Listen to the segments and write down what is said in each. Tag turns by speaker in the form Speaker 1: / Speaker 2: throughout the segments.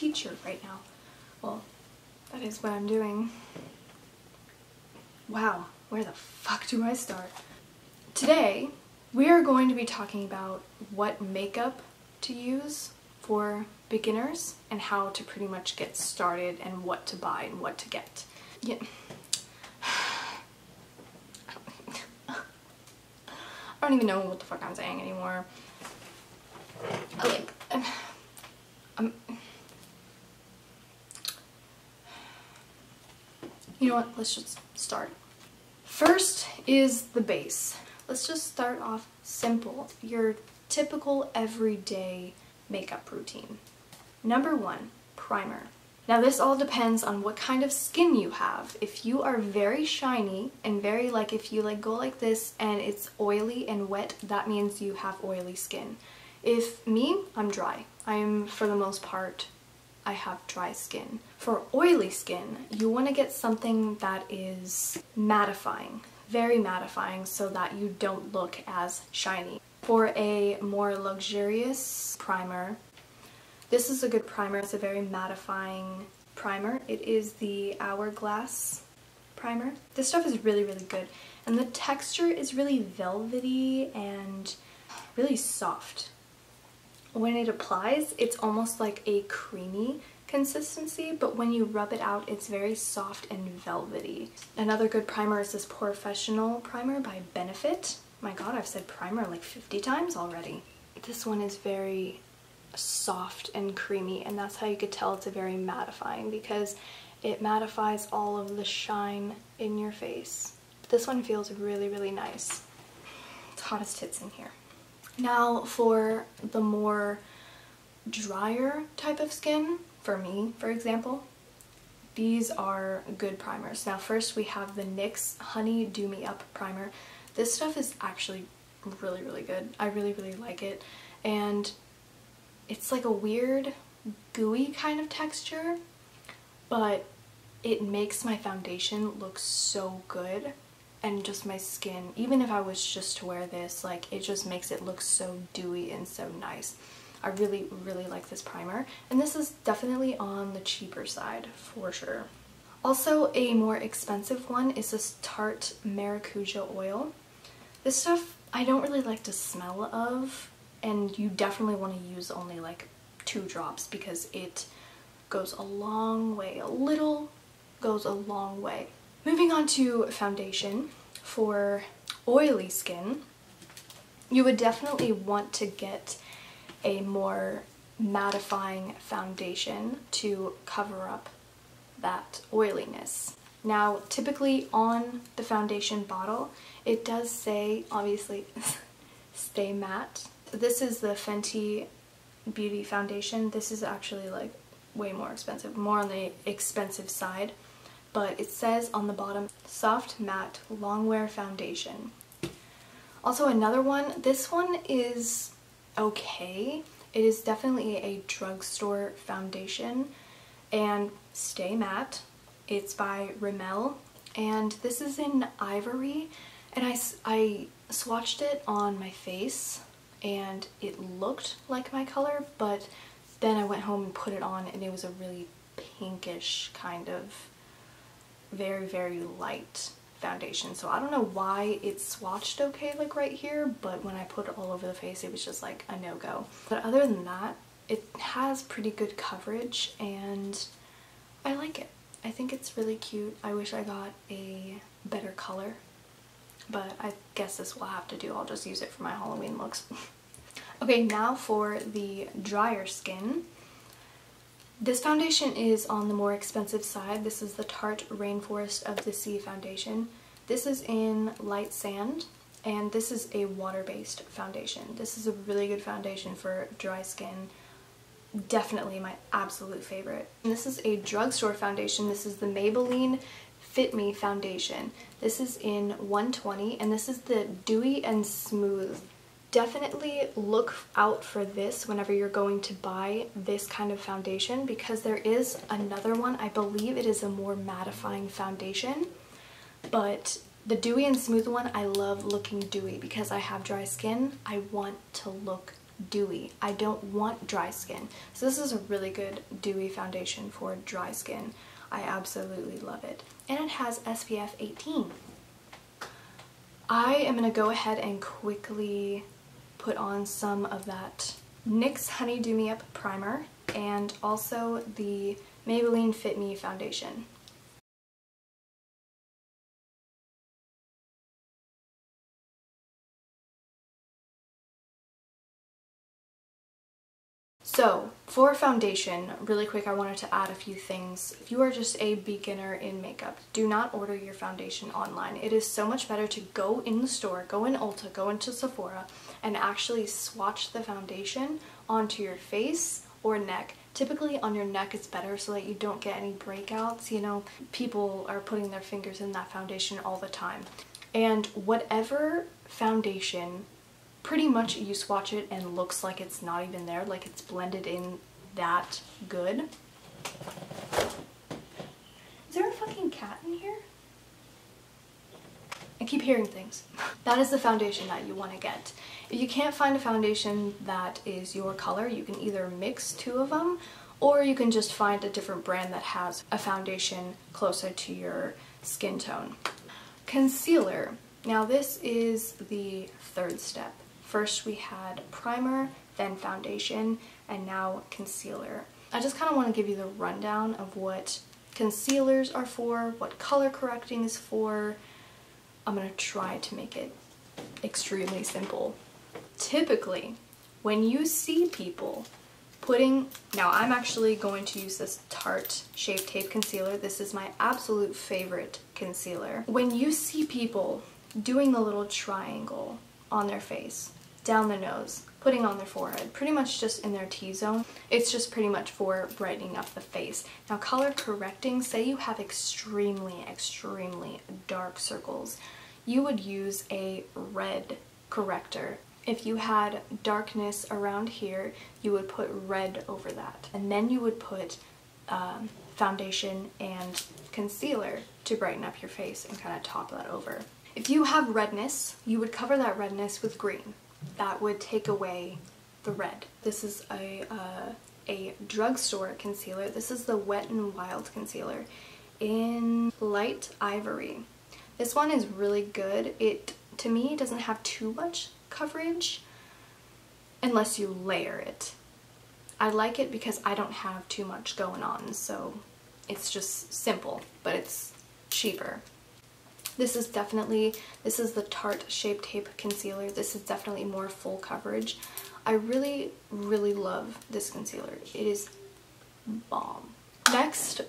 Speaker 1: teacher right now. Well, that is what I'm doing. Wow, where the fuck do I start? Today, we are going to be talking about what makeup to use for beginners and how to pretty much get started and what to buy and what to get. Yeah. I don't even know what the fuck I'm saying anymore. You know what? Let's just start. First is the base. Let's just start off simple. Your typical everyday makeup routine. Number 1, primer. Now this all depends on what kind of skin you have. If you are very shiny and very if you go like this and it's oily and wet, that means you have oily skin. If me, I'm dry. For the most part, I have dry skin. For oily skin, you want to get something that is mattifying, very mattifying, so that you don't look as shiny. For a more luxurious primer, this is a good primer. It's a very mattifying primer. It is the Hourglass primer. This stuff is really, really good. And the texture is really velvety and really soft. When it applies, it's almost like a creamy consistency, but when you rub it out, it's very soft and velvety. Another good primer is this Professional primer by Benefit. My god, I've said primer like 50 times already. This one is very soft and creamy, and that's how you could tell it's a very mattifying, because it mattifies all of the shine in your face. This one feels really, really nice. It's hot as tits in here. Now for the more drier type of skin, for me, for example, these are good primers. Now first we have the NYX Honey Do Me Up primer. This stuff is actually really, really good. I really, really like it. And it's like a weird gooey kind of texture, but it makes my foundation look so good. And just my skin, even if I was just to wear this, it just makes it look so dewy and so nice. I really, really like this primer. And this is definitely on the cheaper side, for sure. Also, a more expensive one is this Tarte Maracuja oil. This stuff I don't really like the smell of, and you definitely want to use only 2 drops because it goes a long way. A little goes a long way. Moving on to foundation. For oily skin, you would definitely want to get a more mattifying foundation to cover up that oiliness. Now, typically on the foundation bottle, it does say, obviously, stay matte. This is the Fenty Beauty foundation. This is actually way more expensive, more on the expensive side. But it says on the bottom, soft matte longwear foundation. Also another one, this one is okay. It is definitely a drugstore foundation and stay matte. It's by Rimmel, and this is in Ivory, and I swatched it on my face and it looked like my color, but then I went home and put it on and it was a really pinkish kind of very, very light foundation. So I don't know why it swatched okay right here, but when I put it all over the face, it was just a no-go. But other than that, it has pretty good coverage and I like it. I think it's really cute. I wish I got a better color, but I guess this will have to do. I'll just use it for my Halloween looks. Okay, now for the drier skin. This foundation is on the more expensive side. This is the Tarte Rainforest of the Sea foundation. This is in Light Sand, and this is a water-based foundation. This is a really good foundation for dry skin. Definitely my absolute favorite. And this is a drugstore foundation. This is the Maybelline Fit Me foundation. This is in 120, and this is the Dewy and Smooth. Definitely look out for this whenever you're going to buy this kind of foundation, because there is another one. I believe it is a more mattifying foundation, but the Dewy and Smooth one, I love looking dewy because I have dry skin. I want to look dewy. I don't want dry skin. So this is a really good dewy foundation for dry skin. I absolutely love it. And it has SPF 18. I am going to go ahead and quickly put on some of that NYX Honey Do Me Up primer and also the Maybelline Fit Me foundation. So, for foundation, really quick, I wanted to add a few things. If you are just a beginner in makeup, do not order your foundation online. It is so much better to go in the store, go in Ulta, go into Sephora, and actually swatch the foundation onto your face or neck. Typically on your neck it's better so that you don't get any breakouts. You know, people are putting their fingers in that foundation all the time. And whatever foundation, pretty much you swatch it and looks like it's not even there, like it's blended in that good. Is there a fucking cat in here? I keep hearing things. That is the foundation that you want to get. If you can't find a foundation that is your color, you can either mix two of them or you can just find a different brand that has a foundation closer to your skin tone. Concealer. Now this is the third step. First we had primer, then foundation, and now concealer. I just kind of want to give you the rundown of what concealers are for, what color correcting is for. I'm going to try to make it extremely simple. Typically, when you see people putting, now I'm actually going to use this Tarte Shape Tape Concealer. This is my absolute favorite concealer. When you see people doing the little triangle on their face, down the nose, putting on their forehead, pretty much just in their T-zone, it's just pretty much for brightening up the face. Now color correcting, say you have extremely dark circles, you would use a red corrector. If you had darkness around here, you would put red over that. And then you would put foundation and concealer to brighten up your face and kind of top that over. If you have redness, you would cover that redness with green. That would take away the red. This is a drugstore concealer. This is the Wet n Wild concealer in Light Ivory. This one is really good. It, to me, doesn't have too much coverage unless you layer it. I like it because I don't have too much going on, so it's just simple, but it's cheaper. This is the Tarte Shape Tape Concealer. This is definitely more full coverage. I really love this concealer. It is bomb. Next,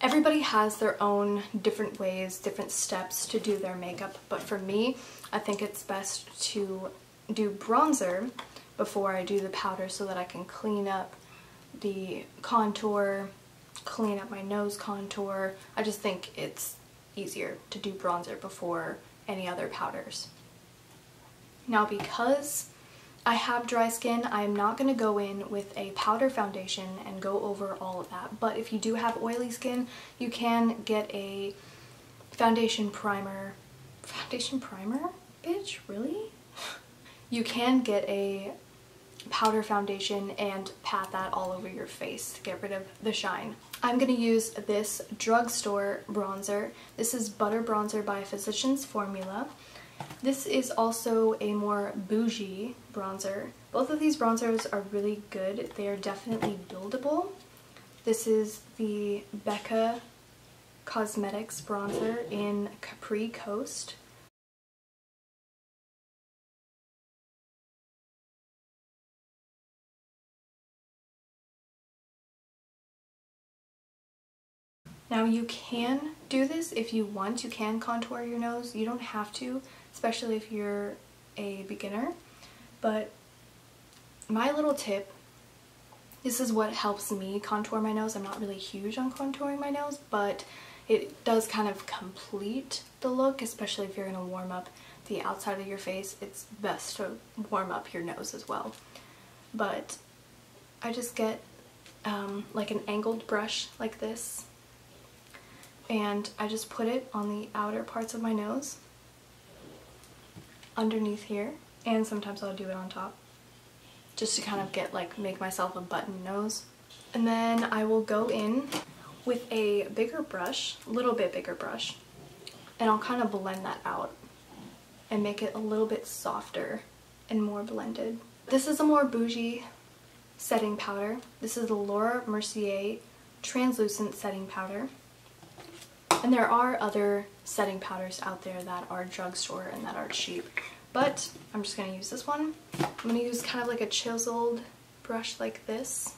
Speaker 1: everybody has their own different ways, different steps to do their makeup, but for me, I think it's best to do bronzer before I do the powder so that I can clean up the contour, clean up my nose contour. I just think it's easier to do bronzer before any other powders. Now because I have dry skin, I am not going to go in with a powder foundation and go over all of that, but if you do have oily skin, you can get a foundation primer. Foundation primer? Bitch, really? You can get a powder foundation and pat that all over your face to get rid of the shine. I'm going to use this drugstore bronzer. This is Butter Bronzer by Physicians Formula. This is also a more bougie bronzer. Both of these bronzers are really good. They are definitely buildable. This is the Becca Cosmetics bronzer in Capri Coast. Now you can do this if you want. You can contour your nose. You don't have to, especially if you're a beginner. But my little tip, this is what helps me contour my nose. I'm not really huge on contouring my nose, but it does kind of complete the look, especially if you're going to warm up the outside of your face. It's best to warm up your nose as well. But I just get like an angled brush like this, and I just put it on the outer parts of my nose, underneath here, and sometimes I'll do it on top, just to kind of get make myself a button nose. And then I will go in with a bigger brush, a little bit bigger brush, and I'll kind of blend that out and make it a little bit softer and more blended. This is a more bougie setting powder. This is the Laura Mercier translucent setting powder. And there are other setting powders out there that are drugstore and that are cheap, but I'm just going to use this one. I'm going to use kind of like a chiseled brush like this.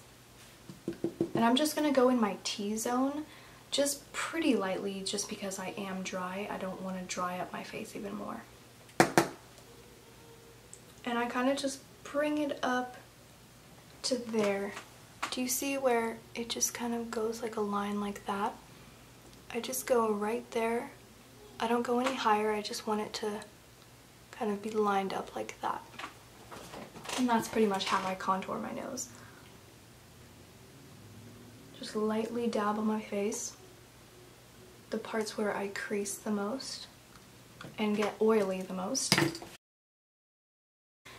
Speaker 1: And I'm just going to go in my T-zone just pretty lightly, just because I am dry. I don't want to dry up my face even more. And I kind of just bring it up to there. Do you see where it just kind of goes like a line like that? I just go right there. I don't go any higher, I just want it to kind of be lined up like that. And that's pretty much how I contour my nose. Just lightly dab on my face, the parts where I crease the most and get oily the most.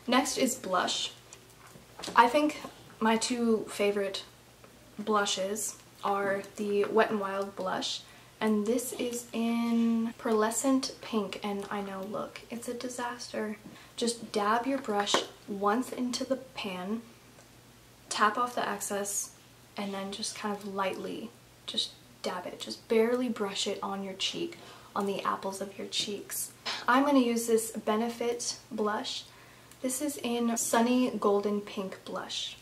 Speaker 1: Next is blush. I think my two favorite blushes are the Wet n Wild blush, and this is in Pearlescent Pink, and I know, look, it's a disaster. Just dab your brush once into the pan, tap off the excess, and then just kind of lightly just dab it. Just barely brush it on your cheek, on the apples of your cheeks. I'm going to use this Benefit blush. This is in Sunny Golden Pink blush.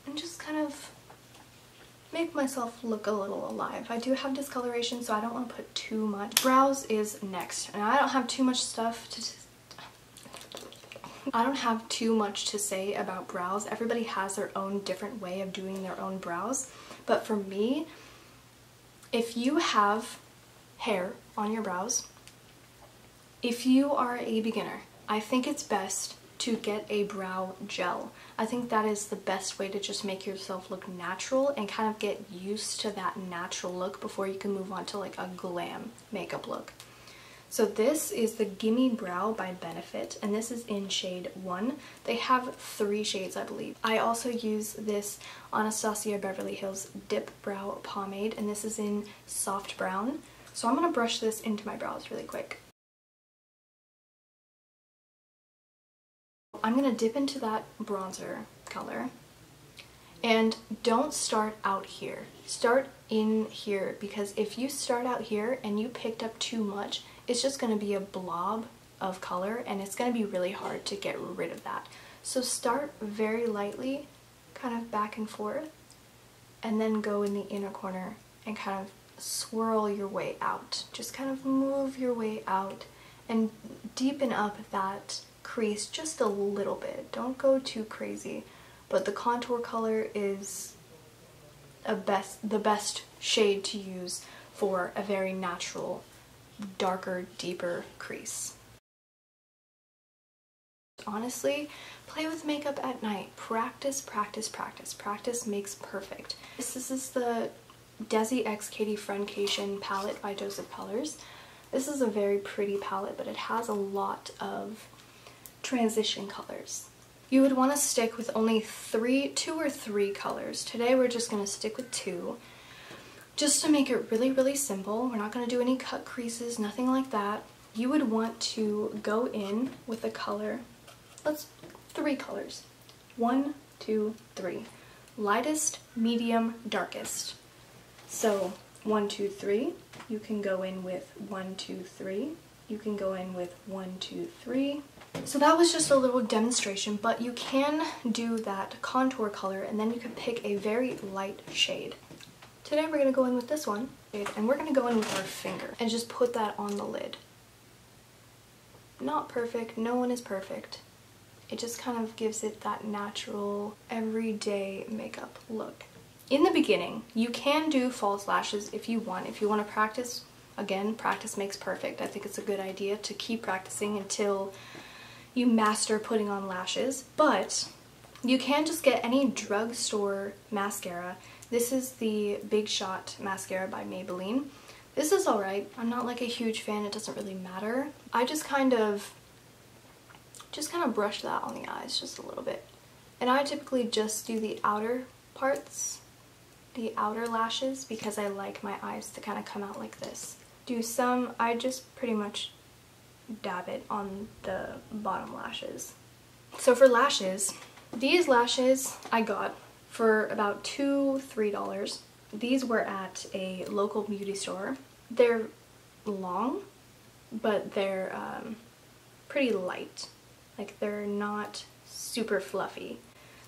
Speaker 1: And just kind of make myself look a little alive. I do have discoloration, so I don't want to put too much. Brows is next, and I don't have too much to say about brows. Everybody has their own different way of doing their own brows, but for me, if you have hair on your brows, if you are a beginner, I think it's best to get a brow gel. I think that is the best way to just make yourself look natural and kind of get used to that natural look before you can move on to like a glam makeup look. So this is the Gimme Brow by Benefit, and this is in shade 1. They have 3 shades, I believe. I also use this Anastasia Beverly Hills Dip Brow Pomade, and this is in soft brown. So I'm going to brush this into my brows really quick. I'm going to dip into that bronzer color, and don't start out here. Start in here, because if you start out here and you picked up too much, it's just going to be a blob of color, and it's going to be really hard to get rid of that. So start very lightly, kind of back and forth, and then go in the inner corner and kind of swirl your way out. Just kind of move your way out and deepen up that crease just a little bit. Don't go too crazy, but the contour color is the best shade to use for a very natural, darker, deeper crease. Honestly, play with makeup at night. Practice, practice, practice. Practice makes perfect. This is the Desi X Katie Friendcation palette by Joseph Colors. This is a very pretty palette, but it has a lot of transition colors. You would want to stick with only 2 or 3 colors. Today we're just going to stick with 2. Just to make it really, really simple. We're not going to do any cut creases, nothing like that. You would want to go in with a color. 3 colors. 1, 2, 3. Lightest, medium, darkest. So 1, 2, 3. You can go in with 1, 2, 3. You can go in with 1, 2, 3. So that was just a little demonstration, but you can do that contour color and then you can pick a very light shade. Today we're going to go in with this one, and we're going to go in with our finger and just put that on the lid. Not perfect, no one is perfect. It just kind of gives it that natural, everyday makeup look. In the beginning, you can do false lashes if you want. If you want to practice, again, practice makes perfect. I think it's a good idea to keep practicing until you master putting on lashes, but you can just get any drugstore mascara. This is the Big Shot mascara by Maybelline. This is alright. I'm not like a huge fan, it doesn't really matter. I just kind of brush that on the eyes just a little bit. And I typically just do the outer parts, the outer lashes, because I like my eyes to kind of come out like this. I just pretty much dab it on the bottom lashes. So for lashes, these lashes I got for about $2–3. These were at a local beauty store. They're long, but they're pretty light. Like, they're not super fluffy.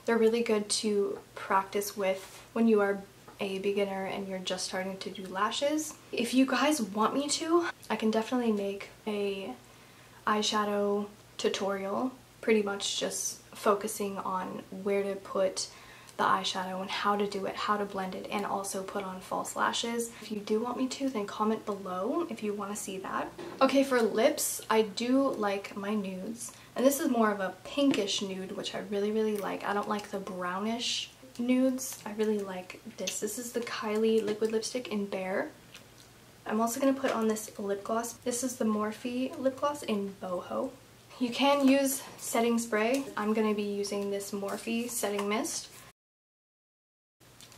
Speaker 1: They're really good to practice with when you are a beginner and you're just starting to do lashes. If you guys want me to, I can definitely make a eyeshadow tutorial, pretty much just focusing on where to put the eyeshadow and how to do it, how to blend it, and also put on false lashes. If you do want me to, then comment below if you want to see that. Okay, for lips, I do like my nudes, and this is more of a pinkish nude, which I really like. I don't like the brownish nudes. I really like this. This is the Kylie liquid lipstick in Bare. I'm also going to put on this lip gloss. This is the Morphe lip gloss in Boho. You can use setting spray. I'm going to be using this Morphe setting mist.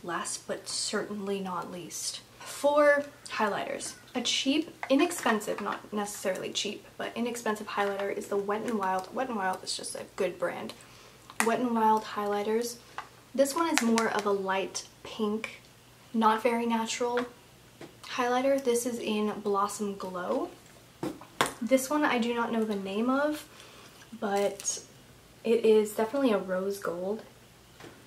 Speaker 1: Last but certainly not least, for highlighters. A cheap, inexpensive, not necessarily cheap, but inexpensive highlighter is the Wet n Wild. Wet n Wild is just a good brand. Wet n Wild highlighters. This one is more of a light pink, not very natural highlighter. This is in Blossom Glow. This one I do not know the name of, but it is definitely a rose gold.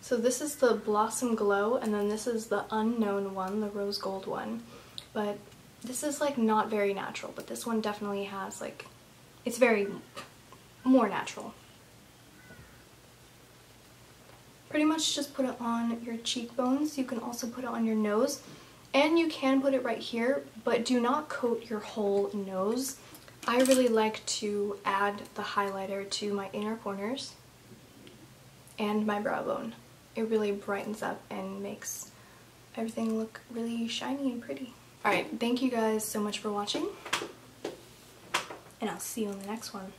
Speaker 1: So this is the Blossom Glow, and then this is the unknown one, the rose gold one. But this is like not very natural, but this one definitely has like, it's very more natural. Pretty much just put it on your cheekbones. You can also put it on your nose, and you can put it right here, but do not coat your whole nose. I really like to add the highlighter to my inner corners and my brow bone. It really brightens up and makes everything look really shiny and pretty. Alright, thank you guys so much for watching, and I'll see you in the next one.